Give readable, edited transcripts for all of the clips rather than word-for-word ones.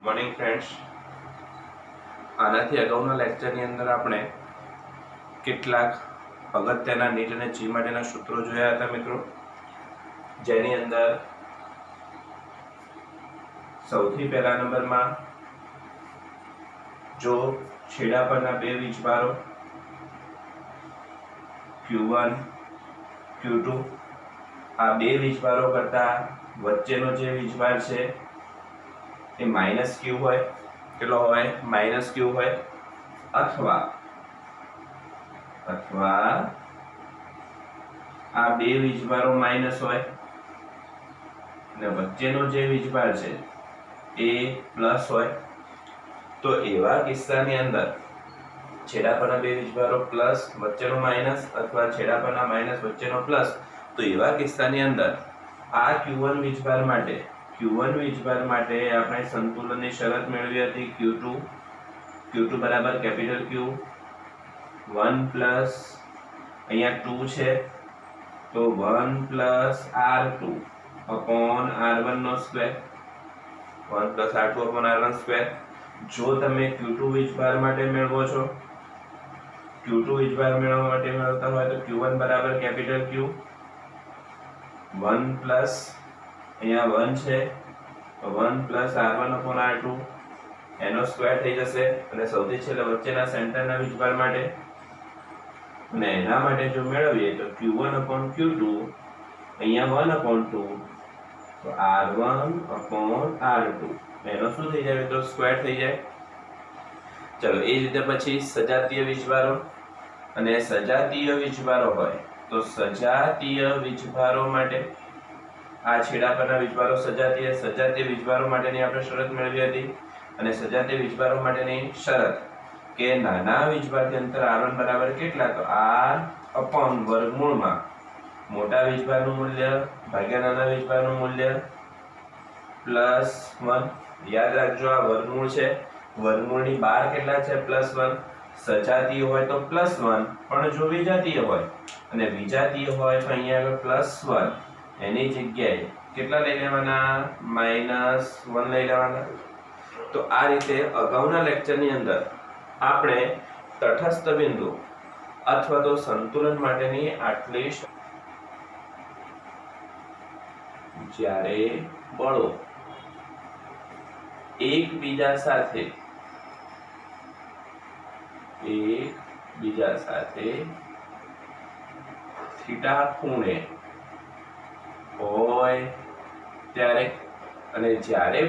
Morning friends, આનાથી અગાઉના લેક્ચરની અંદર આપણે કેટલાક અગત્યના નીટ અને જી માટેના સૂત્રો જોયા હતા મિત્રો, જેની અંદર સૌથી પહેલા નંબરમાં જો છેડા પરના બે વીજભારો Q1 Q2 આ બે વીજભારો કરતા વચ્ચેનો જે વીજભાર છે એ -Q હોય, કેટલો હોય -Q હોય, અથવા આ બે વીજભારો માઇનસ હોય અને વચ્ચેનો જે વીજભાર છે એ પ્લસ હોય, તો એવા કિસ્સાની અંદર છેડા પરના બે વીજભારો પ્લસ વચ્ચેનો માઇનસ અથવા છેડા પરના માઇનસ વચ્ચેનો પ્લસ, તો એવા કિસ્સાની અંદર આ Q1 વીજભાર માટે આપણે સંતુલનની શરત મેળવી હતી Q2 બરાબર કેપિટલ Q 1 પ્લસ અહીંયા 2 છે તો 1 પ્લસ R2 અપોન R1 નો square, 1 plus R2 upon R1 square. જો તમે Q2 વીજભાર માટે મેળવો છો, Q2 વીજભાર મેળવવા માટે મેળવતા હોય તો Q1 બરાબર કેપિટલ Q 1 પ્લસ અહીંયા 1 છે તો 1 પ્લસ R1 અપોન R2 એનો સ્ક્વેર થઈ જશે, અને સૌથી છેલ્લે વચ્ચેના સેન્ટરના વીજભાર માટે અને એના માટે જો મેળવીએ તો Q1 અપોન Q2 અહીંયા 1 અપોન 2 તો R1 અપોન R2 એનો શું થઈ જાય મિત્રો? સ્ક્વેર થઈ જાય. ચલો, એ જ રીતે પછી સજાતીય વીજભારો, અને સજાતીય વીજભારો હોય તો સજાતીય વીજભારો માટે આ છેડા પરના વીજભારો સજાતીય વીજભારો માટેની આપણે શરત મેળવી હતી, અને સજાતીય વીજભારો માટેની શરત કે નાના વીજભારથી અંતર R1 બરાબર કેટલા? તો R અપોન વર્ગમૂળમાં મોટા વીજભારનું મૂલ્ય ભાગ્યા નાના વીજભારનું મૂલ્ય પ્લસ 1. યાદ રાખજો, આ વર્ગમૂળ છે, વર્ગમૂળની બહાર કેટલા છે? +1. સજાતીય હોય તો +1, પણ જો વિજાતીય હોય અને વિજાતીય હોય તો અહીંયા આગળ +1 એની જગ્યાએ કેટલા લઈ લેવાના? -1 લઈ લેવાના. તો આ રીતે અગાઉના લેક્ચરની અંદર આપણે તટસ્થ બિંદુ અથવા તો સંતુલન માટેની આટલી જ્યારે બળો એકબીજા સાથે થીટા ખૂણે હોય ત્યારે, અને જ્યારે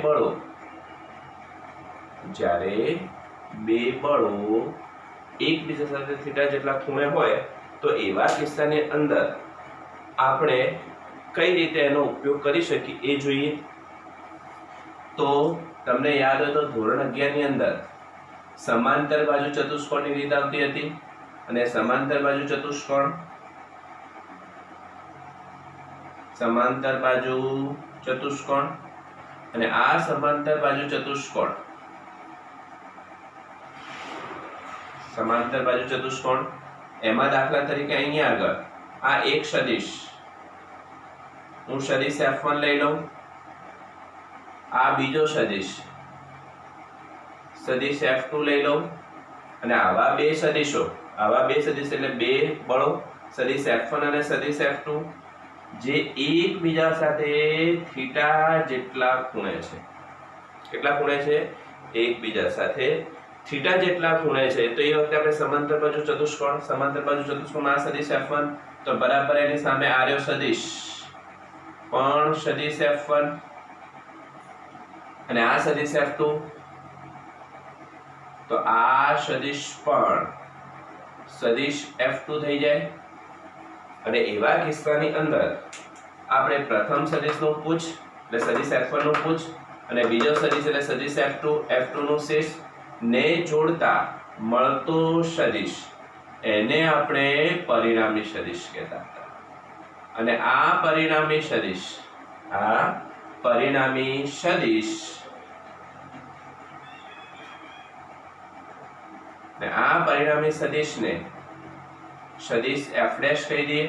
બે બળો એકબીજા સાથે થીટા જેટલા ખૂણે હોય તો એવા કિસ્સાની અંદર આપણે કઈ રીતે એનો ઉપયોગ કરી શકીએ એ જોઈએ. તો તમને યાદ હોય તો ધોરણ 11 ની અંદર સમાંતર બાજુ ચતુષ્કોણની રીત આવતી હતી, અને સમાંતર બાજુ ચતુષ્કોણ અને આ સમાંતર બાજુ ચતુષ્કોણ એમાં દાખલા તરીકે અહીંયા આગળ આ એક સદિશ, હું સદિશ F1 લઈ લઉં, આ બીજો સદિશ F2 લઈ લઉં, અને આવા બે સદિશ એટલે બે બળો સદિશ F1 અને સદિશ F2 જે એકબીજા સાથે થીટા જેટલા ખૂણે છે. કેટલા ખૂણે છે? એકબીજા સાથે થીટા જેટલા ખૂણે છે. તો એ વખતે આપણે સમાંતર બાજુ ચતુષ્કોણમાં આ સદિશ F1 તો બરાબર એની સામે આર્યો સદિશ પણ સદિશ F1 અને આ સદિશ F2 તો આ સદિશ પણ સદિશ F2 થઈ જાય. અને એવા કિસ્સાની અંદર આપણે પ્રથમ સદિશનું પૂછ એટલે સદિશ F1 નું પૂછ, અને બીજો સદિશ એટલે સદિશ F2 નું શેષ ને જોડતા મળતો સદિશ એને આપણે પરિણામી સદિશ કહેતા હતા. અને આ પરિણામી સદિશને સદિશ F' કહી દઈએ.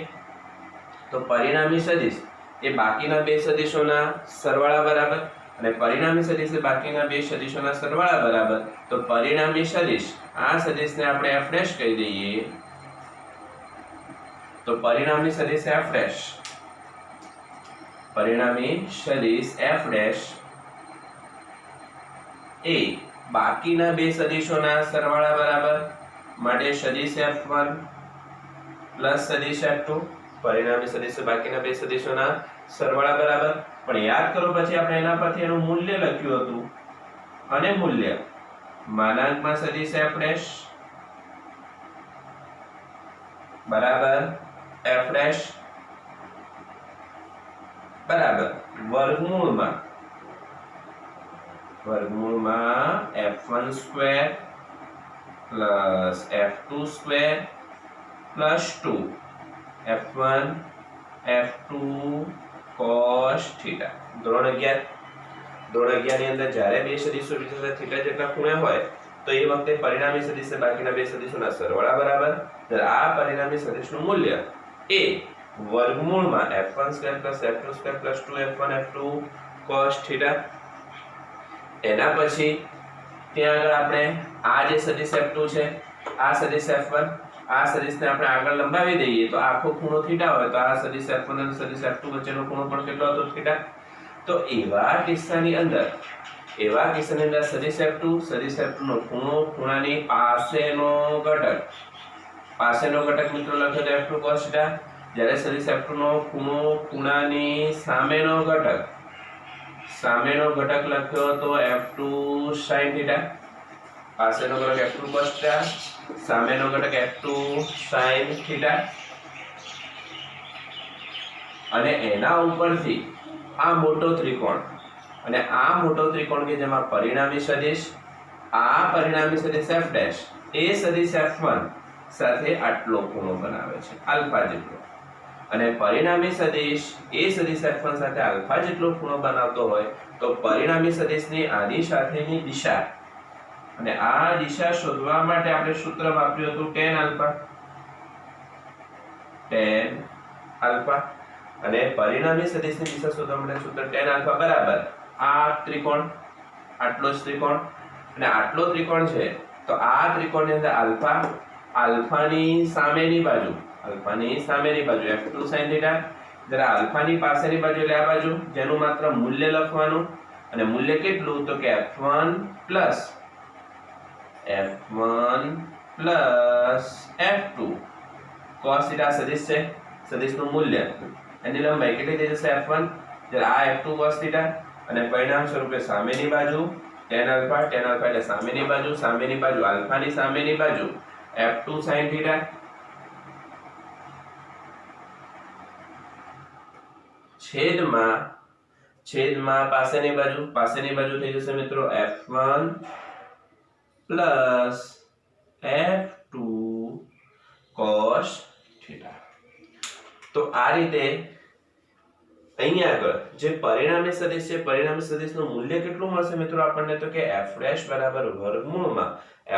તો પરિણામી સદિશ એ બાકીના બે સદિશોના સરવાળા બરાબર, અને પરિણામી સદિશ બાકીના બે સદિશોના સરવાળા બરાબર. તો પરિણામી સદિશ આ સદિશને આપણે f' કહી દઈએ. તો પરિણામી સદિશ f', પરિણામી સદિશ f' એ બાકીના બે સદિશોના સરવાળા બરાબર. માટે સદિશ f1 પ્લસ સદિશ f2, પરિણામી સદિશ બાકીના બે સદિશોના સરવાળા બરાબર. પણ યાદ કરો પછી આપણે એના પરથી એનું મૂલ્ય લખ્યું હતું, અને મૂલ્ય માનાંકમાં સદિશ f' બરાબર f' બરાબર વર્ગમૂળમાં f1 square plus f2 square plus 2 f1 f2 cos theta. ધોરણ 11 ની અંદર જ્યારે બે સદિશો બીજા થીટા જેટલા ખૂણે હોય તો એ વખતે પરિણામી સદિશ બાકીના બે સદિશોના સરવાળા બરાબર. આ પરિણામી સદિશનું મૂલ્ય એ વર્ગમૂળમાં f1 square plus f2 square plus 2f1 f2 cos theta. એના પછી ત્યાં આગળ આપણે આ જે સદિશ f2 છે, આ સદિશ f1, આ સદિશને આપણે આગળ લંબાવી દઈએ તો આખો ખૂણો થીટા હોય તો આ સદિશ f1 અને સદિશ f2 વચ્ચેનો ખૂણો પણ કેટલો હતો? થીટા. તો એવા કિસ્સાની અંદર સદિશ f2 નો ખૂણો, ખૂણાની પાસેનો ઘટક મિત્રો લખ્યો તો f2 cos θ. જ્યારે સદિશ f2 નો ખૂણો, ખૂણાની સામેનો ઘટક લખ્યો તો f2 sin θ. પાસેનો ઘટક f2 cos θ, સામેનો ઘટક f2 sin θ. અને એના ઉપરથી આ મોટો ત્રિકોણ અને આ મોટો ત્રિકોણ કે જેમાં પરિણામી સદિશ f' એ સદિશ f1 સાથે આટલો ખૂણો બનાવે છે, આલ્ફા જેટલો. અને પરિણામી સદિશ એ સદિશ f1 સાથે આલ્ફા જેટલો ખૂણો બનાવતો હોય તો પરિણામી સદિશની આની સાથેની દિશા, અને આ દિશા શોધવા માટે આપણે સૂત્ર વાપર્યું હતું tan આલ્ફા. અને પરિણામી સદિશની દિશા શોધવા માટે સૂત્ર tan આલ્ફા બરાબર આ ત્રિકોણ, આટલો જ ત્રિકોણ અને આટલો ત્રિકોણ છે. તો આ ત્રિકોણની અંદર આલ્ફાની સામેની બાજુ f2 sin θ, જરા આલ્ફાની પાસેની બાજુ એટલે આ બાજુ, જેનું માત્ર મૂલ્ય લખવાનું. અને મૂલ્ય કેટલું? તો કે f1 plus f2 cos θ સદિશ છે, સદિશનું મૂલ્ય, એની લંબાઈ કેટલી થઈ જશે? f1. જ્યારે આ f2 cos θ અને પરિણામ સ્વરૂપે સામેની બાજુ tan આલ્ફા એટલે સામેની બાજુ આલ્ફાની સામેની બાજુ f2 sin θ છેદમાં પાસેની બાજુ થઈ જશે મિત્રો f1 plus f2 cos θ. તો આ રીતે અહીંયા આગળ જે પરિણામી સદિશ છે, પરિણામી સદિશનું મૂલ્ય કેટલું મળશે મિત્રો આપણને? તો કે f' બરાબર વર્ગમૂળમાં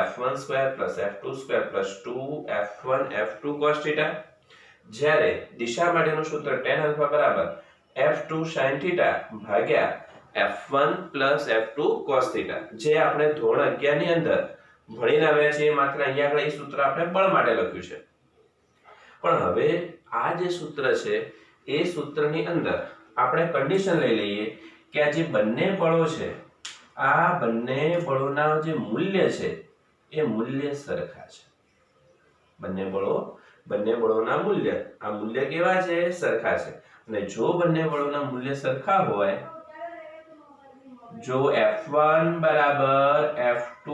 f1 square plus f2 square plus 2f1 f2 cos θ. જ્યારે દિશા માટેનું સૂત્ર tan આલ્ફા બરાબર f2 sin θ ભાગ્યા f1 plus f2 cos θ, જે આપણે ધોરણ 11 ની અંદર ભણીને આવ્યા છીએ. માત્ર અહીંયા આગળ એ સૂત્ર આપણે બળ માટે લખ્યું છે. પણ હવે આ જે સૂત્ર છે એ સૂત્રની અંદર આપણે કન્ડિશન લઈ લઈએ કે આ જે બંને બળો છે, આ બંને બળોના જે મૂલ્ય છે એ મૂલ્ય સરખા છે. બંને બળોના મૂલ્ય કેવા છે? સરખા છે. અને જો બંને બળોના મૂલ્ય સરખા હોય, જો f1 બરાબર f2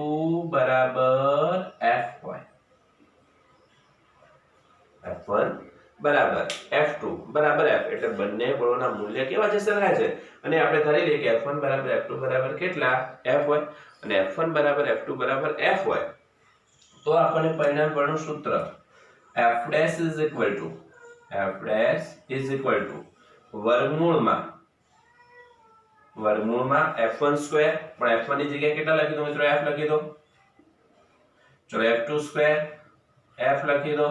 બરાબર f હોય, f1 બરાબર f2 બરાબર f, એટલે બંને બળોના મૂલ્ય કેવા છે? સરખા છે. અને આપણે ધારી લઈએ કે f1 બરાબર f2 બરાબર કેટલા? f હોય. અને f1 બરાબર f2 બરાબર f હોય તો આપણને પરિણામ બળનું સૂત્ર f' is equal to વર્ગમૂળમાં f1 સ્ક્વેર, પણ f1 ની જગ્યાએ કેટલા લખી દો મિત્રો? f લખી દો. ચલો f2 સ્ક્વેર f લખી દો,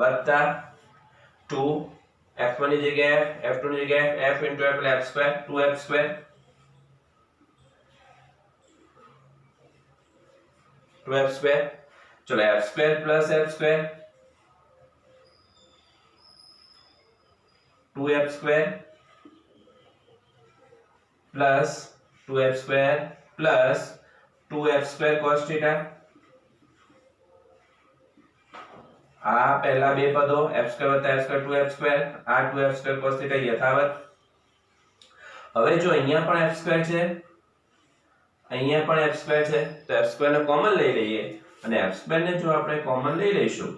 વત્તા 2 f1 ની જગ્યાએ f2 ની જગ્યાએ f into f એટલે f square 2f square 2f square चलो f square plus f square 2f square plus 2f square plus 2f square cos theta आ पहला बे पदों f स्क्वायर वत्ता f स्क्वायर 2f स्क्वायर आ 2f स्क्वायर cos थीटा यथावत હવે જો અહીંયા પણ f સ્ક્વેર છે અહીંયા પણ f સ્ક્વેર છે તો f સ્ક્વેર ને કોમન લઈ લઈએ અને f સ્ક્વેર ને જો આપણે કોમન લઈ લઈશું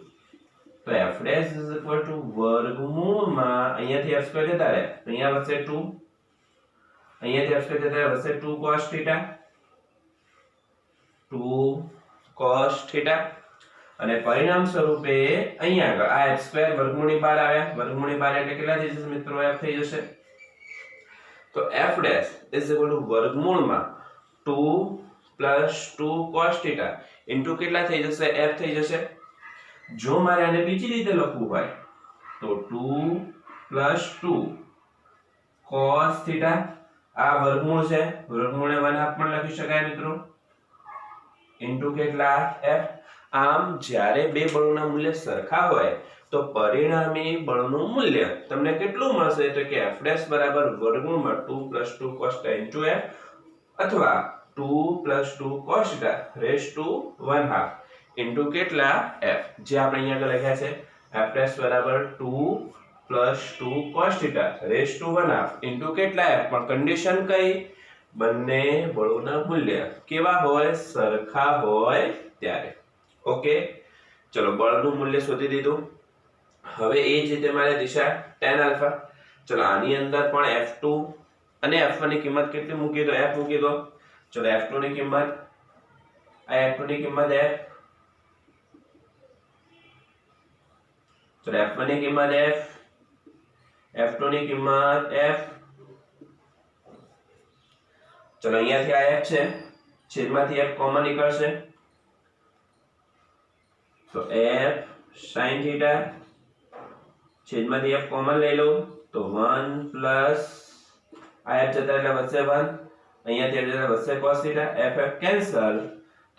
તો f dash is equal two વર્ગમૂળમાં અહીંયાથી f સ્ક્વેર જતા રહે તો અહીંયા વધશે 2 અહીંયાથી f સ્ક્વેર જતા રહે વધશે 2 cos થીટા 2 cos થીટા અને પરિણામ સ્વરૂપે અહીંયા આગળ આ f સ્ક્વેર વર્ગમૂળની બહાર આવ્યા વર્ગમૂળની બહાર એટલે કેટલા થઈ જશે મિત્રો f થઈ જશે तो f dash is equal to वर्गमूल में 2 + 2 cos थीटा इनटू કેટલા થઈ જશે f થઈ જશે જો મારે આને બીજી રીતે લખવું હોય તો 2 + 2 cos थीटा આ વર્ગમૂળ છે વર્ગમૂળને 1/2 પણ લખી શકાય મિત્રો ઇનટુ કેટલા f આમ જ્યારે બે બળોના મૂલ્ય સરખા હોય તો પરિણામી બળનું મૂલ્ય તમને કેટલું મળશે તો કે f' બરાબર વર્ગમૂળમાં 2 + 2 cos θ * f અથવા 2 + 2 cos θ રેઝ ટુ 1/2 ઇન્ટુ કેટલા f જે આપણે અહીંયા આગળ લખ્યા છે f' બરાબર 2 + 2 cos θ રેઝ ટુ 1/2 ઇન્ટુ કેટલા f પણ કન્ડિશન કઈ બંને બળોના મૂલ્ય કેવા હોય સરખા હોય ત્યારે ઓકે ચલો બળનું મૂલ્ય શોધી દીધું હવે એ જ રીતે મારે દિશા tan આલ્ફા ચલો આની અંદર પણ f2 અને f1 ની કિંમત કેટલી મૂકી દો f મૂકી દો ચલો f2 ની કિંમત આ f2 ની કિંમત f ચલો f1 ની કિંમત f f2 ની કિંમત f ચલો અહીંયાથી આ f છે છેદમાંથી f કોમન નીકળશે तो f sin थीटा छेदમાંથી f કોમન લઈ લો તો 1 પ્લસ આ f જતા એટલે વધશે 1 અહીંયાથી f જતા વધશે cos थीटा f કેન્સલ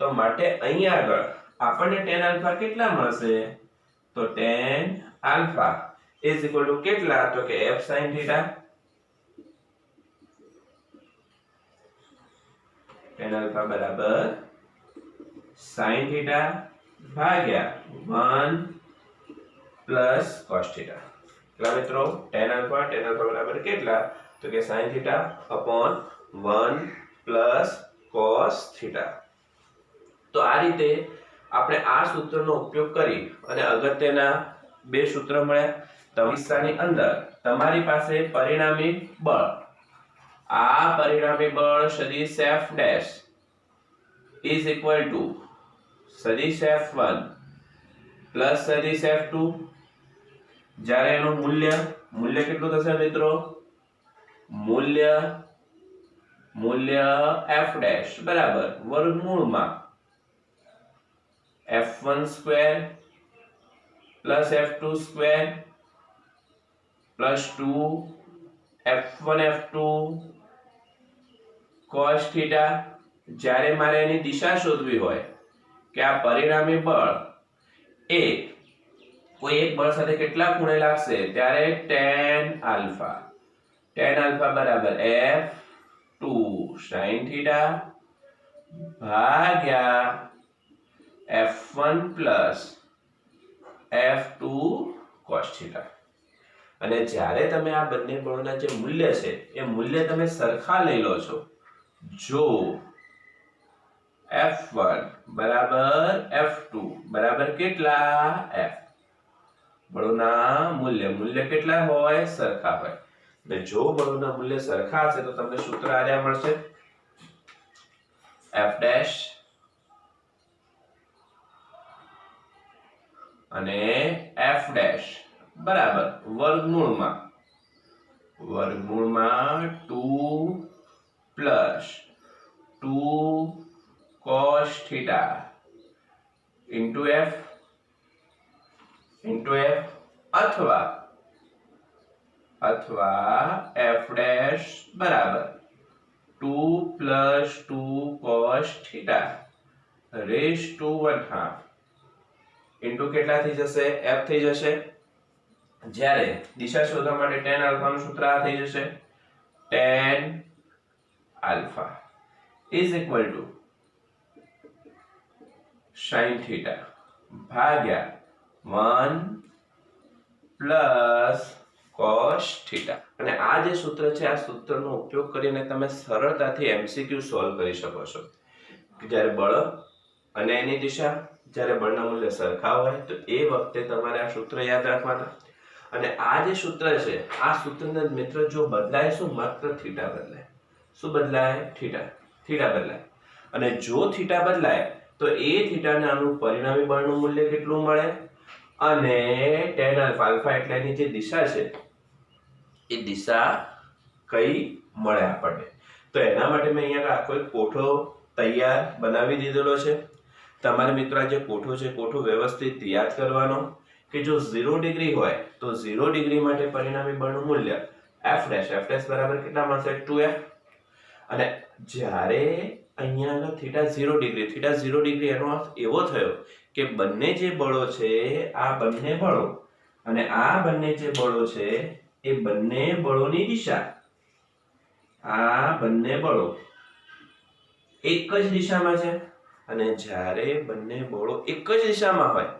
તો માટે અહીંયા આગળ આપણને tan આલ્ફા કેટલા મળશે તો tan alpha is equal to કેટલા તો કે f sin theta tan alpha બરાબર sin थीटा भाग्या 1 प्लस cos थीटा કેટલા મિત્રો tan આલ્ફા બરાબર કેટલા તો કે sin theta upon 1 plus cos theta તો આ રીતે આપણે આ સૂત્રનો ઉપયોગ કરી અને અગત્યના બે સૂત્ર મળ્યા તવિસ્તાની અંદર તમારી પાસે પરિણામી બળ આ પરિણામી બળ સદિશ f dash is equal to सदिश f1 प्लस सदिश f2 જ્યારે એનું મૂલ્ય કેટલું થશે મિત્રો મૂલ્ય f ડેશ બરાબર વર્ગમૂળમાં f1 square plus f2 square plus 2 f1 f2 cos θ જ્યારે મારે એની દિશા શોધવી હોય કે આ પરિણામી બળ એ કોઈ એક બળ સાથે કેટલા ખૂણે લાગશે ત્યારે tan આલ્ફા બરાબર f2 sin θ ભાગ્યા f1 પ્લસ f2 cos θ અને જ્યારે તમે આ બંને બળોના જે મૂલ્ય છે એ મૂલ્ય તમે સરખા લઈ લો છો જો f1 बराबर f2 बराबर કેટલા f બળોના મૂલ્ય કેટલા હોય સરખા હોય અને જો બળોના મૂલ્ય સરખા હશે તો તમને સૂત્ર આર્યા મળશે f ડેશ અને f ડેશ બરાબર વર્ગમૂળમાં 2 પ્લસ 2 cos θ into f અથવા f dash બરાબર 2 + 2 cos θ રેઝ ટુ 1/2 ઇન્ટુ કેટલા થઈ જશે f થઈ જશે. જ્યારે દિશા શોધવા માટે tan આલ્ફા નું સૂત્ર આ થઈ જશે tan alpha is equal two sin theta ભાગ્યા 1 પ્લસ cos થીટા. અને આ જે સૂત્ર છે આ સૂત્રનો ઉપયોગ કરીને તમે સરળતાથી MCQ સોલ્વ કરી શકો છો. જ્યારે બળ અને એની દિશા જ્યારે બળના મૂલ્ય સરખા હોય તો એ વખતે તમારે આ સૂત્ર યાદ રાખવાના. અને આ જે સૂત્ર છે આ સૂત્રના મિત્ર જો બદલાય શું માત્ર થીટા બદલાય. શું બદલાય? થીટા બદલાય. અને જો થીટા બદલાય તો એ થીટાને અનુરૂપ પરિણામી બળનું મૂલ્ય કેટલું મળે અને tan આલ્ફા આલ્ફા એટલે એની જે દિશા છે એ દિશા કઈ મળે આપણને. તો એના માટે મેં અહીંયા આખો એક કોઠો તૈયાર બનાવી દીધેલો છે. તમારે મિત્રો આ જે કોઠો છે કોઠો વ્યવસ્થિત યાદ કરવાનો કે જો 0 ડિગ્રી હોય તો 0 ડિગ્રી માટે પરિણામી બળનું મૂલ્ય f' બરાબર કેટલા મળશે 2f. અને જ્યારે અહીંયા થીટા 0 ડિગ્રી એનો અર્થ એવો થયો કે બંને જે બળો છે આ બંને બળો અને આ બંને જે બળો છે એ બંને બળોની દિશા આ બંને બળો એક જ દિશામાં છે. અને જ્યારે બંને બળો એક જ દિશામાં હોય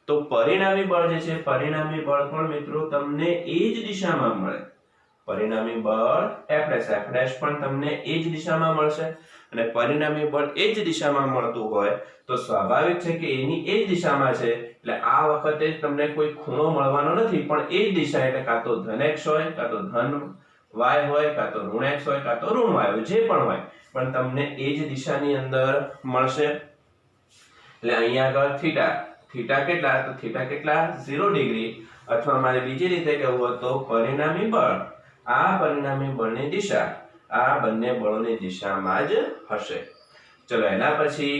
તો પરિણામી બળ જે છે પરિણામી બળ પણ મિત્રો તમને એ જ દિશામાં મળે. પરિણામી બળ f' પણ તમને એ જ દિશામાં મળશે. અને પરિણામી બળ એ જ દિશામાં મળતું હોય તો સ્વાભાવિક છે કે એની એ જ દિશામાં છે એટલે આ વખતે તમને કોઈ ખૂણો મળવાનો નથી પણ એ જ દિશા એટલે કાં તો ધન x હોય કાં તો ધન y હોય કાં તો ઋણ x હોય કાં તો ઋણ y હોય જે પણ હોય પણ તમને એ જ દિશાની અંદર મળશે. એટલે અહીંયા આગળ થીટા કેટલા 0 ડિગ્રી અથવા મારે બીજી રીતે કહેવું હોય તો પરિણામી બળ આ પરિણામી બળની દિશા આ બંને બળોની દિશામાં જ હશે. ચલો એના પછી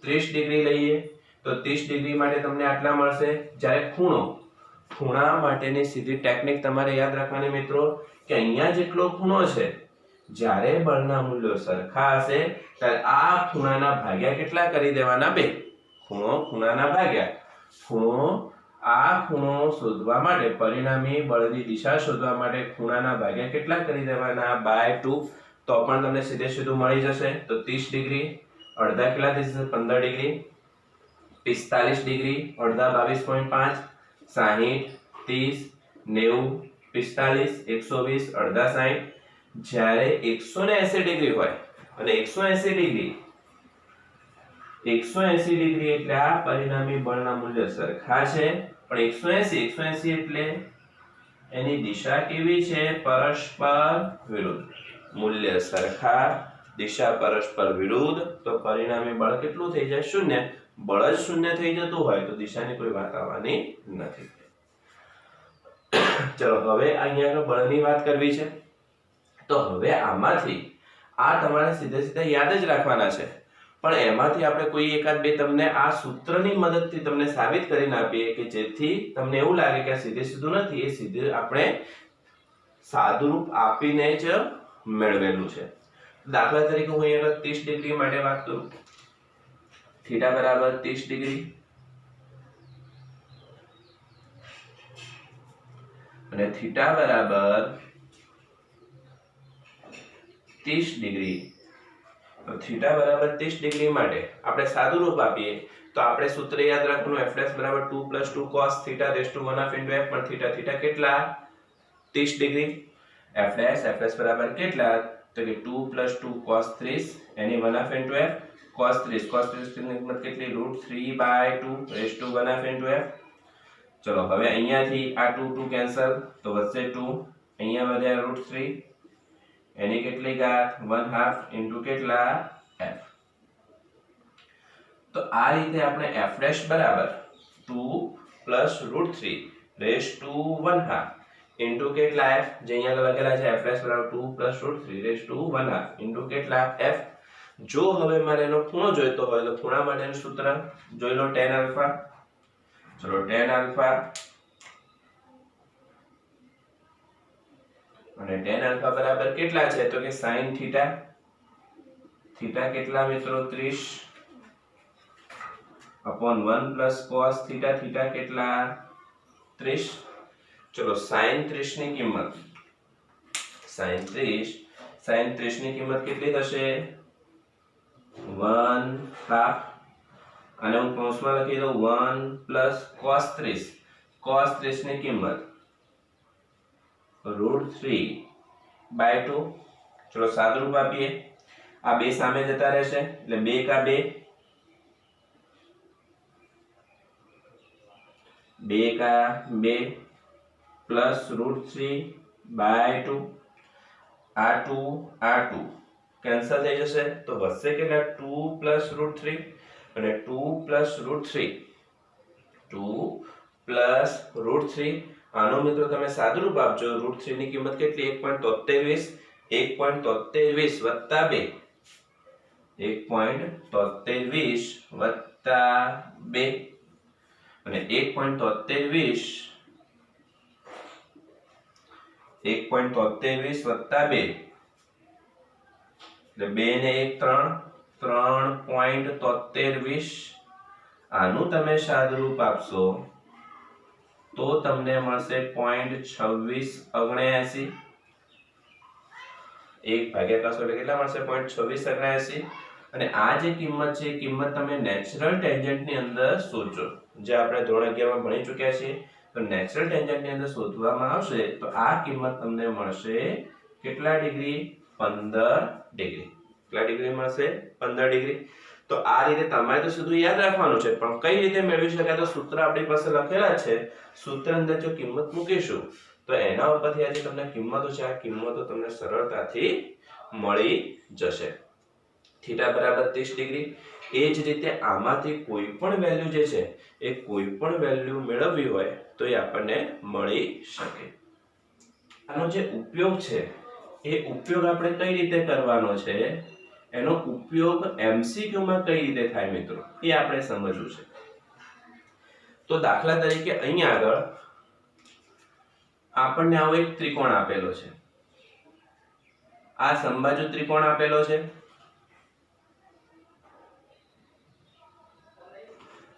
30 ડિગ્રી લઈએ તો 30 ડિગ્રી માટે તમને આટલા મળશે. જ્યારે ખૂણા માટેની સીધી ટેકનિક તમારે યાદ રાખવાની મિત્રો કે અહીંયા જેટલો ખૂણો છે જ્યારે બળના મૂલ્યો સરખા હશે ત્યારે આ ખૂણાના ભાગ્યા કેટલા કરી દેવાના 2. ખૂણાના ભાગ્યા ખૂણો શોધવા માટે પરિણામી બળની દિશા શોધવા માટે ખૂણાના ભાગ્યા કેટલા કરી દેવાના by 2 તો પણ તમને સીધે સીધું મળી જશે. તો 30 ડિગ્રી અડધા કેટલા થઈ જશે 15 ડિગ્રી 45 ડિગ્રી અડધા 22.5 60 30 90 45 120 અડધા 60. જ્યારે 180 ડિગ્રી હોય અને 180 ડિગ્રી એટલે આ પરિણામી બળના મૂલ્ય સરખા છે પણ 180 એટલે એની દિશા કેવી છે પરસ્પર વિરુદ્ધ. મૂલ્ય સરખા દિશા પરસ્પર વિરુદ્ધ તો પરિણામી બળ કેટલું થઈ જાય 0. બળ જ 0 થઈ જતું હોય તો દિશાની કોઈ વાત આવવાની નથી. ચલો હવે અહીંયા બળની વાત કરવી છે તો હવે આમાંથી આ તમારે સીધે યાદ જ રાખવાના છે પણ એમાંથી આપણે કોઈ એકાદ બે તમને આ સૂત્રની મદદથી તમને સાબિત કરીને આપીએ કે જેથી તમને એવું લાગે કે આ સીધું નથી એ સીધે આપણે સાદુરૂપ આપીને જ મેળવેલું છે. દાખલા તરીકે હું અહીંયા 30 ડિગ્રી માટે વાત કરું. થીટા બરાબર 30 ડિગ્રી અને થીટા બરાબર 30 ડિગ્રી. તો થીટા બરાબર 30 ડિગ્રી માટે આપણે સાદું રૂપ આપીએ તો આપણે સૂત્ર યાદ રાખવાનું f' બરાબર 2 + 2 cos θ raised to 1/2 into f. પણ થીટા કેટલા 30 ડિગ્રી. f' બરાબર કેટલા તો કે 2 + 2 cos 30 એની 1/2 into f. cos 30 ની કિંમત કેટલી √3/2 raised to 1/2 into f. ચલો હવે અહીંયાથી આ 2 કેન્સલ તો વધશે 2 અહીંયા વધ્યા √3 એની કેટલી ઘાત 1/2 into કેટલા f. તો આ રીતે આપણે f' બરાબર 2 + √3 raised to 1/2 into કેટલા f જે અહીંયા લખેલા છે f' બરાબર 2 + √3 raised to 1/2 into કેટલા f. જો હવે મારે એનો ખૂણો જોઈતો હોય તો ખૂણા માટેનું સૂત્ર જોઈ લો tan આલ્ફા. ચલો tan આલ્ફા અને tan આલ્ફા બરાબર કેટલા છે તો કે sin θ. થીટા કેટલા મિત્રો 30 upon 1 plus cos theta theta કેટલા 30 ચલો sin 30 ની કિંમત sin 30 ની કિંમત કેટલી થશે 1/2 અને હું કૌંસમાં લખી દઉં 1 પ્લસ cos 30 ની કિંમત √3/2 ચલો સાદુરૂપ આપીએ આ બે સામે જતા રહેશે એટલે 2 કા 2 2 का 2 प्लस √3/2 આ 2 કેન્સલ થઈ જશે તો વધશે કેટલા 2 પ્લસ √3 અને 2 પ્લસ √3 આનો મિત્રો તમે સાદુરૂપ આપજો √3 ની કિંમત કેટલી 1.23 વત્તા 2 અને 1.23 વત્તા 2 એટલે 2 ને 1 3.23 આનું તમે સાદુરૂપ આપશો તો તમને મળશે 0.2679 1 ભાગ્યા કરશો એટલે કેટલા મળશે 0.2679 અને આ જે કિંમત છે એ કિંમત તમે નેચરલ ટેન્જન્ટ ની અંદર શોધજો જે આપણે ધોરણ 11 માં ભણી ચૂક્યા છીએ તો નેચરલ ટેન્જન્ટ ની અંદર શોધવામાં આવશે તો આ કિંમત તમને મળશે કેટલા ડિગ્રી 15 ડિગ્રી કેટલા ડિગ્રી મળશે 15 ડિગ્રી તો આ રીતે તમારે તો સીધું યાદ રાખવાનું છે પણ કઈ રીતે મેળવી શકાય તો સૂત્ર આપણી પાસે લખેલા છે સૂત્ર અંદર જો કિંમત મૂકીશું તો એના ઉપરથી આજે તમને કિંમતો છે આ કિંમતો તમને સરળતાથી મળી જશે થીટા બરાબર 30 ડિગ્રી એ જ રીતે આમાંથી કોઈ પણ વેલ્યુ જે છે એ કોઈ પણ વેલ્યુ મેળવવી હોય તો એ આપણને મળી શકે આનો જે ઉપયોગ છે એ ઉપયોગ આપણે કઈ રીતે કરવાનો છે એનો ઉપયોગ MCQ માં કઈ રીતે થાય મિત્રો એ આપણે સમજવું છે તો દાખલા તરીકે અહીંયા આગળ આપણને આવો એક ત્રિકોણ આપેલો છે આ સમબાજુ ત્રિકોણ આપેલો છે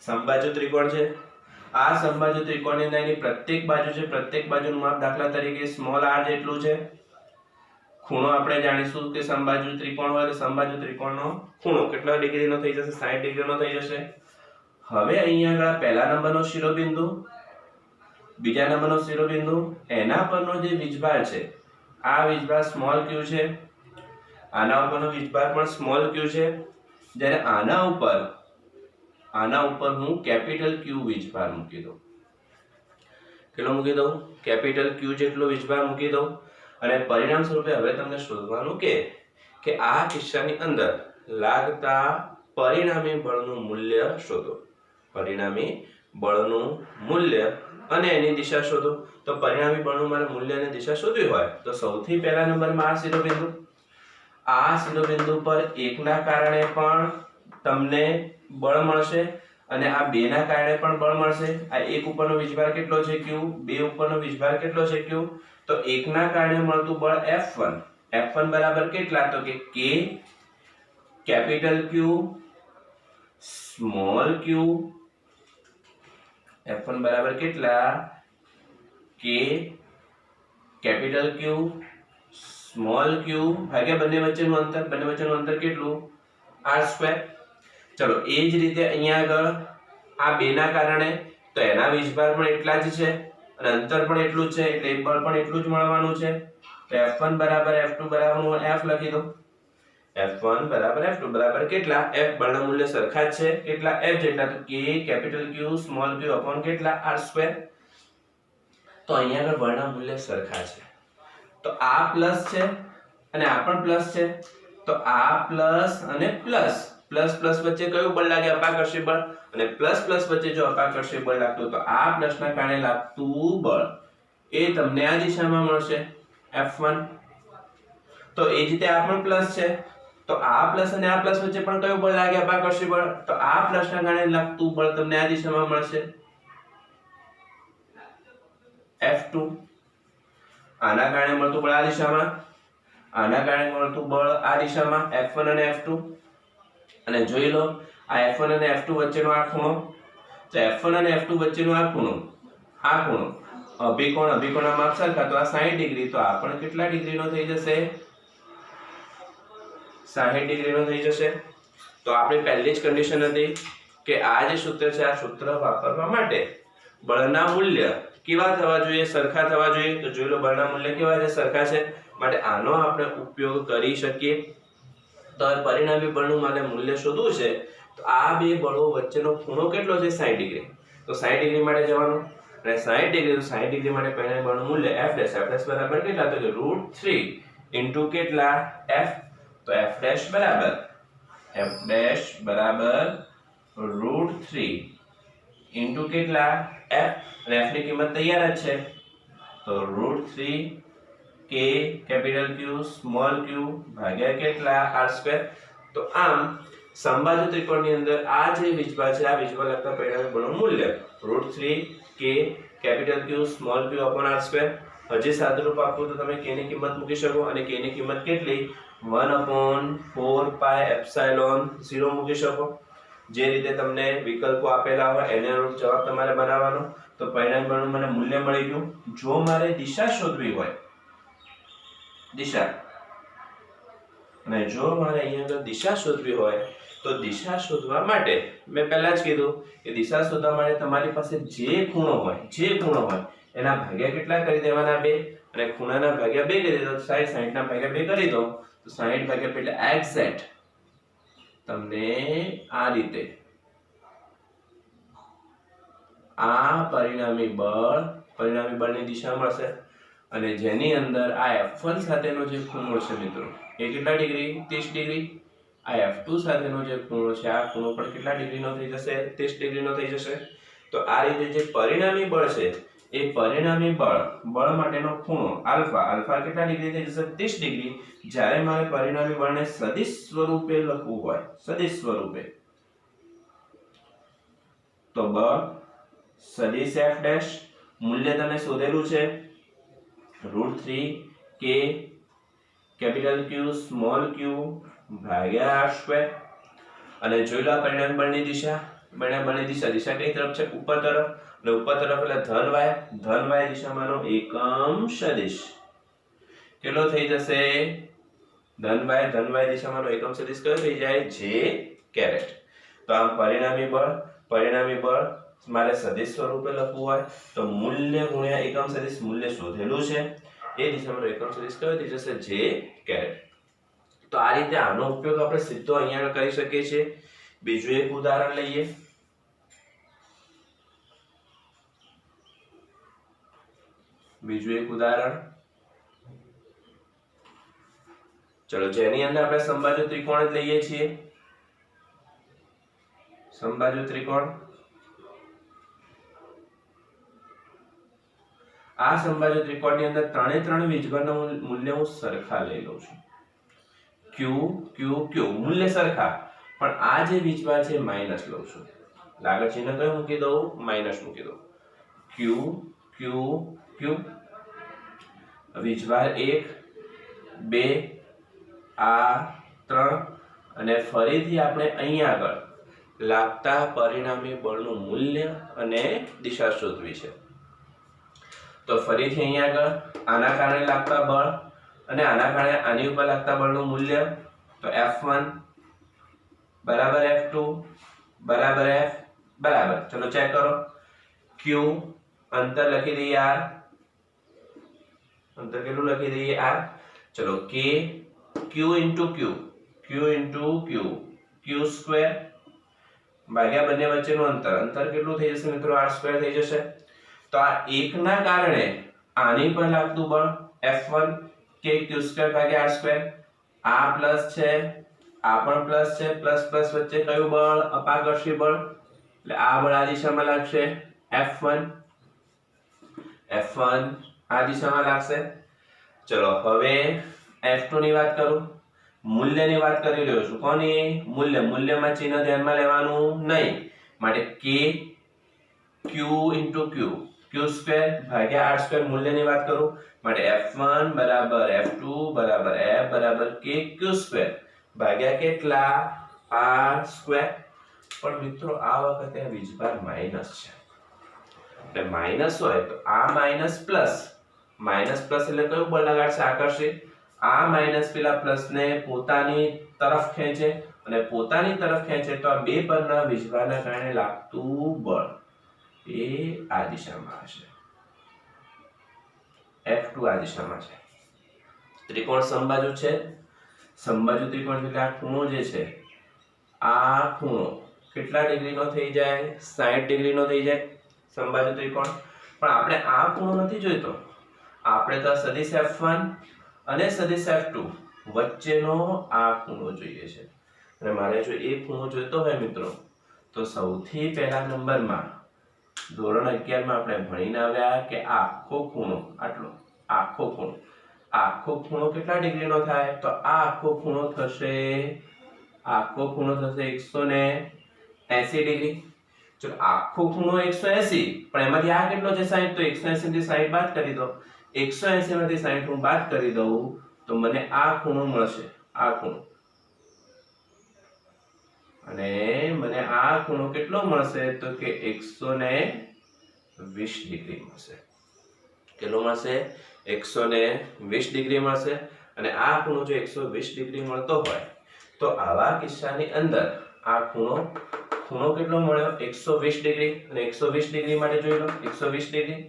સમબાજુ ત્રિકોણ છે આ સમબાજુ ત્રિકોણની અંદરની પ્રત્યેક બાજુ છે પ્રત્યેક બાજુનું માપ દાખલા તરીકે સ્મોલ r જેટલું છે ખૂણો આપણે જાણીશું કે સમબાજુ ત્રિકોણ હોય તો સમબાજુ ત્રિકોણનો ખૂણો કેટલા ડિગ્રીનો થઈ જશે 60 ડિગ્રીનો થઈ જશે હવે અહીંયા આગળ પહેલા નંબરનો શિરોબિંદુ બીજા નંબરનો શિરોબિંદુ એના પરનો જે વીજભાર છે આ વીજભાર સ્મોલ q છે આના ઉપરનો વીજભાર પણ સ્મોલ q છે જ્યારે આના ઉપર હું કેપિટલ Q વીજભાર મૂકી દઉં કેટલો મૂકી દઉં કેપિટલ Q જેટલો વીજભાર મૂકી દઉં અને પરિણામ સ્વરૂપે હવે તમને શોધવાનું કે આ કિસ્સાની અંદર લાગતા પરિણામી બળનું મૂલ્ય શોધો પરિણામી બળનું મૂલ્ય અને એની દિશા શોધો તો પરિણામી બળનું મારે મૂલ્ય અને દિશા શોધવી હોય તો સૌથી પહેલા નંબરમાં આ શિરોબિંદુ પર 1 ના કારણે પણ તમને બળ મળશે અને આ 2 ના કારણે પણ બળ મળશે આ 1 ઉપરનો વીજભાર કેટલો છે q 2 ઉપરનો વીજભાર કેટલો છે q તો 1 ના કારણે મળતું બળ F1 બરાબર કેટલા તો કે k capital Q small q F1 બરાબર કેટલા k capital Q small q ભાગ્યા બંને વચ્ચેનું અંતર કેટલું r2 ચલો એ જ રીતે અહીંયા આગળ આ 2 ના કારણે તો એના વીજભાર પણ એટલા જ છે અને અંતર પણ એટલું જ છે એટલે એ બળ પણ એટલું જ મળવાનું છે તો F1 બરાબર F2 બરાબર હું F લખી દઉં F1 બરાબર F2 બરાબર કેટલા F બળના મૂલ્ય સરખા જ છે કેટલા F જેટલા તો k capital Q small q upon કેટલા r2 તો અહીંયા આગળ બળના મૂલ્ય સરખા છે તો આ પ્લસ છે અને આ પણ પ્લસ છે તો આ પ્લસ અને પ્લસ વચ્ચે કયું બળ લાગે અપાકર્ષી બળ અને પ્લસ વચ્ચે જો અપાકર્ષી બળ લાગતું તો આ પ્લસ ના કારણે લાગતું બળ એ તમને આ દિશામાં મળશે F1 તો એ જ રીતે આ પણ પ્લસ છે તો આ પ્લસ અને આ પ્લસ વચ્ચે પણ કયું બળ લાગે અપાકર્ષી બળ તો આ પ્લસ ના કારણે લાગતું બળ તમને આ દિશામાં મળશે F2 આના કારણે મળતું બળ આ દિશામાં આના કારણે મળતું બળ આ દિશામાં F1 અને F2 અને જોઈ લો આ F1 અને F2 વચ્ચેનો આ ખૂણો, તો F1 અને F2 વચ્ચેનો આ ખૂણો અભિકોણના માપ સરખા, તો આ 60 ડિગ્રી, તો આ પણ કેટલા ડિગ્રીનો થઈ જશે? 60 ડિગ્રીનો થઈ જશે. તો આપણી પહેલી જ કન્ડિશન હતી કે આ જે સૂત્ર છે, આ સૂત્ર વાપરવા માટે બળના મૂલ્ય કેવા થવા જોઈએ? સરખા થવા જોઈએ. તો જોઈ લો બળના મૂલ્ય કેવા છે? સરખા છે. માટે આનો આપણે ઉપયોગ કરી શકીએ. તો પરિણામી બળનું મારે મૂલ્ય શોધવું છે, તો આ બે બળો વચ્ચેનો ખૂણો કેટલો છે? 60 ડિગ્રી. તો 60 ડિગ્રી માટે જવાનું, અને 60 ડિગ્રી, તો 60 ડિગ્રી માટે પરિણામી બળનું મૂલ્ય F' બરાબર કેટલા? તો કે √3 ઇન્ટુ કેટલા? F. તો F' બરાબર √3 ઇન્ટુ કેટલા? F. અને F ની કિંમત તૈયાર જ છે, તો √3 K capital Q small q ભાગ્યા કેટલા? R². તો આમ સમબાજુ ત્રિકોણની અંદર આ જે વીજભાર છે, આ વીજભાર લગતા પરિણામી બળનું મૂલ્ય √3 K capital Q small q R². હજી સાદુરૂપ આપવું તો તમે k ની કિંમત મૂકી શકો, અને k ની કિંમત કેટલી? 1/4πε0 મૂકી શકો. જે રીતે તમને વિકલ્પો આપેલા હોય એને અનુરૂપ જવાબ તમારે બનાવવાનો. તો પરિણામી બળનું મને મૂલ્ય મળી ગયું. જો મારે દિશા શોધવી હોય, દિશા, અને જો મારે અહીંયા આગળ દિશા શોધવી હોય, તો દિશા શોધવા માટે મેં પહેલા જ કીધું કે દિશા શોધવા માટે તમારી પાસે જે ખૂણો હોય એના ભાગ્યા કેટલા કરી દેવાના? 2. અને ખૂણાના ભાગ્યા 2 કરી દો, 60 ના ભાગ્યા 2 કરી દો, તો 60 ભાગ્યા 2 એટલે એક્ઝેક્ટ તમને આ રીતે આ પરિણામી બળની દિશા મળશે. અને જેની અંદર આ F1 સાથેનો જે ખૂણો છે મિત્રો, એ કેટલા ડિગ્રી? 30 ડિગ્રી. આ F2 સાથેનો જે ખૂણો છે, આ ખૂણો પણ કેટલા ડિગ્રીનો થઈ જશે? 30 ડિગ્રીનો થઈ જશે. તો આ રીતે જે પરિણામી બળ છે, એ પરિણામી બળ માટેનો ખૂણો આલ્ફા કેટલા ડિગ્રી થઈ જશે? 30 ડિગ્રી. જ્યારે મારે પરિણામી બળને સદિશ સ્વરૂપે લખવું હોય, સદિશ સ્વરૂપે, તો બળ સદિશ F' મૂલ્ય તમે શોધેલું છે √3 K capital Q small q ભાગ્યા R². અને જોઈ લો પરિણામી બળની દિશા, દિશા કઈ તરફ છે? ઉપર તરફ. અને ઉપર તરફ એટલે ધન y દિશામાંનો એકમ સદિશ કેટલો થઈ જશે? ધન y દિશામાંનો એકમ સદિશ કયો થઈ જાય? j caret. તો આમ પરિણામી બળ મારે સદિશ સ્વરૂપે લખવું હોય તો મૂલ્ય ગુણ્યા એકમ સદિશ, મૂલ્ય શોધેલું છે, એ દિશામાંનો એકમ સદિશ કયો થઈ જશે? j caret. તો આ રીતે આનો ઉપયોગ આપણે સીધો અહીંયા કરી શકીએ છીએ. બીજું એક ઉદાહરણ લઈએ. ચલો, જેની અંદર આપણે સમબાજુ ત્રિકોણ જ લઈએ છીએ. સમબાજુ ત્રિકોણ. આ સમબાજુ ત્રિકોણની અંદર ત્રણે વીજભારના મૂલ્ય હું સરખા લઈ લઉં છું. Q મૂલ્ય સરખા, પણ આ જે વીજભાર છે માઈનસ લઉં છું. આગળ ચિહ્ન કયું મૂકી દઉં? માઈનસ મૂકી દઉં. Q વીજભાર 1 2 આ 3, અને ફરીથી આપણે અહીંયા આગળ લાગતા પરિણામી બળનું મૂલ્ય અને દિશા શોધવી છે. તો ફરીથી અહીંયા આગળ આના કારણે લાગતા બળ અને આના કારણે આની ઉપર લાગતા બળનું મૂલ્ય, તો F1 બરાબર F2 બરાબર F બરાબર, ચલો ચેક કરો. Q અંતર લખી દઈએ R, અંતર કેટલું લખી દઈએ R. ચલો K Q into Q square ભાગ્યા બંને વચ્ચેનું અંતર કેટલું થઈ જશે મિત્રો? R² થઈ જશે. તો આ 1 ના કારણે આની પર લાગતું બળ F1 K Q² ભાગ્યા R². આ પ્લસ છે, આ પણ પ્લસ છે, પ્લસ વચ્ચે કયું બળ? અપાકર્ષી બળ. એટલે આ બળ આ દિશામાં લાગશે F1 આ દિશામાં લાગશે. ચલો હવે F2 ની વાત કરું, મૂલ્યની વાત કરી રહ્યો છું. કોની? મૂલ્યમાં ચિહ્ન ધ્યાનમાં લેવાનું નહીં. માટે K Q into Q square ભાગ્યા R² મૂલ્યની વાત કરું. માટે F1 બરાબર F2 બરાબર F બરાબર K Q સ્ક્વેર ભાગ્યા કેટલા? R². પણ મિત્રો આ વખતે આ વીજભાર માઇનસ છે, એટલે માઇનસ હોય તો આ માઇનસ પ્લસ એટલે કયું બળ લગાડશે? આકર્ષિત. આ માઇનસ પેલા પ્લસ ને પોતાની તરફ ખેંચે, અને પોતાની તરફ ખેંચે તો આ બે પરના વીજભારના કારણે લાગતું બળ એ આ દિશામાં હશે, F2 આ દિશામાં છે. ત્રિકોણ સમબાજુ છે, સમબાજુ ત્રિકોણ એટલે આ ખૂણો જે છે, આ ખૂણો કેટલા ડિગ્રીનો થઈ જાય? 60 ડિગ્રીનો થઈ જાય સમબાજુ ત્રિકોણ. પણ આપણે આ ખૂણો નથી જોઈતો, આપણે તો સદિશ F1 અને સદિશ F2 વચ્ચેનો આ ખૂણો જોઈએ છે. અને મારે જો એ ખૂણો જોઈતો હોય મિત્રો, તો સૌથી પહેલા નંબરમાં ધોરણ 11 માં આપણે ભણીને આવ્યા કે આખો ખૂણો આટલો, આખો ખૂણો કેટલા ડિગ્રીનો થાય? તો આ આખો ખૂણો થશે 180 ડિગ્રી. જો આખો ખૂણો 180, પણ એમાંથી આ કેટલો છે? 60. તો 180 માંથી 60 બાદ કરી દો. 180 માંથી 60 હું બાદ કરી દઉં તો મને આ ખૂણો મળશે, આ ખૂણો. અને મને આ ખૂણો કેટલો મળશે? તો કે 120 ડિગ્રી મળશે. કેટલો મળશે? 120 ડિગ્રી મળશે. અને આ ખૂણો જો 120 ડિગ્રી મળતો હોય તો આવા કિસ્સાની અંદર આ ખૂણો કેટલો મળ્યો? 120 ડિગ્રી. અને 120 ડિગ્રી માટે જોઈ લો, 120 ડિગ્રી.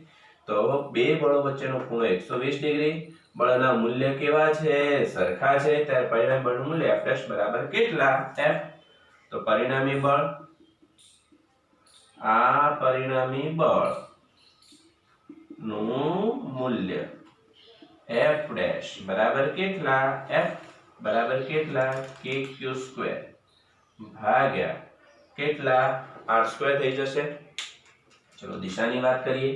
તો બે બળો વચ્ચેનો ખૂણો 120 ડિગ્રી. બળના મૂલ્ય કેવા છે? સરખા છે. ત્યારે પરિણામી બળનું મૂલ્ય F' બરાબર કેટલા? F. તો પરિણામી બળ, આ પરિણામી બળ નું મૂલ્ય F' બરાબર કેટલા? F બરાબર કેટલા? kq² ભાગ્યા કેટલા? r² થઈ જશે. ચલો દિશાની વાત કરીએ.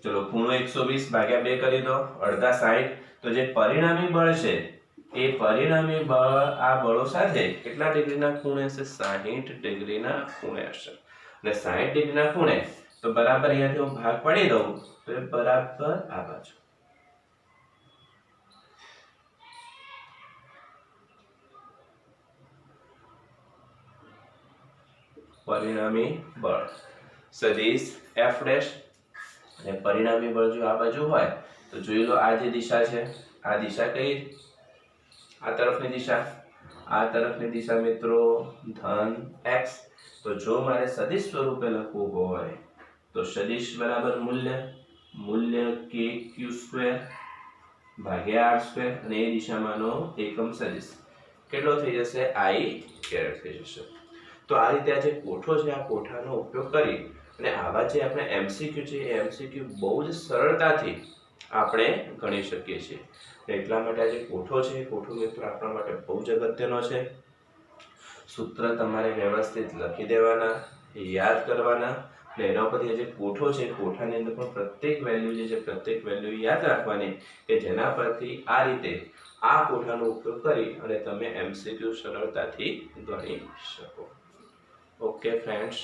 ચલો ખૂણો 120 ભાગ્યા 2 કરી દો, અડધા 60. તો જે પરિણામી બળ છે એ પરિણામી બળ આ બળો સાથે કેટલા ડિગ્રીના ખૂણે હશે? 60 ડિગ્રીના ખૂણે હશે. અને 60 ડિગ્રીના ખૂણે તો બરાબર અહીંયાથી હું ભાગ પાડી દઉં તો એ બરાબર આ બાજુ. પરિણામી બળ સદિશ F' અને પરિણામી બળ જો આ બાજુ હોય તો જોઈ લો, આ જે દિશા છે, આ દિશા કઈ? આ તરફની દિશા. આ તરફની દિશા મિત્રો ધન x. તો જો મારે સદિશ સ્વરૂપે લખવું હોય તો સદિશ બરાબર મૂલ્ય kq² ભાગ્યા r² અને એ દિશામાંનો એકમ સદિશ કેટલો થઈ જશે? I કેરેટ થઈ જશે. તો આ રીતે આ જે કોઠો છે, આ કોઠાનો ઉપયોગ કરી અને આવા જે આપણે MCQ છે એ MCQ બહુ જ સરળતાથી આપણે ગણી શકીએ છીએ. એટલા માટે આ જે કોઠો છે એ કોઠો મિત્રો આપણા માટે બહુ જ અગત્યનો છે. સૂત્ર તમારે વ્યવસ્થિત લખી દેવાના, યાદ કરવાના. અને એના પરથી જે કોઠો છે, કોઠાની અંદર પણ પ્રત્યેક વેલ્યુ જે છે, પ્રત્યેક વેલ્યુ યાદ રાખવાની કે જેના પરથી આ રીતે આ કોઠાનો ઉપયોગ કરી અને તમે MCQ સરળતાથી ગણી શકો. Okay friends.